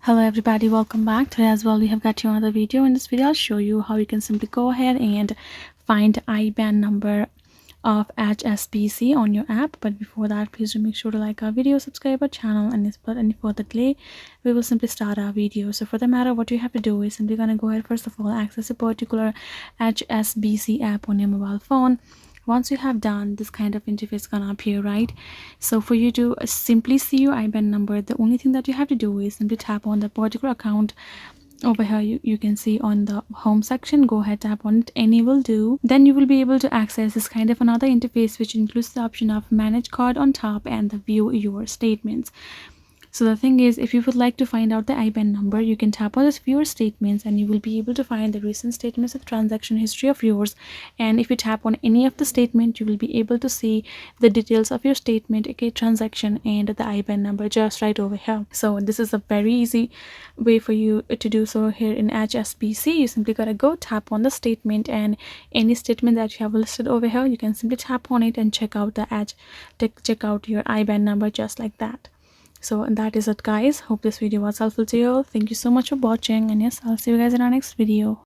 Hello everybody, welcome back. Today as well we have got you another video. In this video I'll show you how you can simply go ahead and find IBAN number of HSBC on your app. But before that, please do make sure to like our video, subscribe our channel, and without any further delay we will simply start our video. So for the matter, what you have to do is simply gonna go ahead, first of all, access a particular HSBC app on your mobile phone. Once you have done, this kind of interface gonna appear, right? So for you to simply see your IBAN number, the only thing that you have to do is simply tap on the particular account over here. You can see on the home section, go ahead, tap on it, any will do. Then you will be able to access this kind of another interface, which includes the option of manage card on top and the view your statements. So the thing is, if you would like to find out the IBAN number, you can tap on this viewer statements and you will be able to find the recent statements of transaction history of yours. And if you tap on any of the statement, you will be able to see the details of your statement, okay, transaction, and the IBAN number just right over here. So this is a very easy way for you to do so here in HSBC. You simply gotta go tap on the statement, and any statement that you have listed over here, you can simply tap on it and check out check out your IBAN number just like that. So that is it, guys. Hope this video was helpful to you all. Thank you so much for watching, and yes, I'll see you guys in our next video.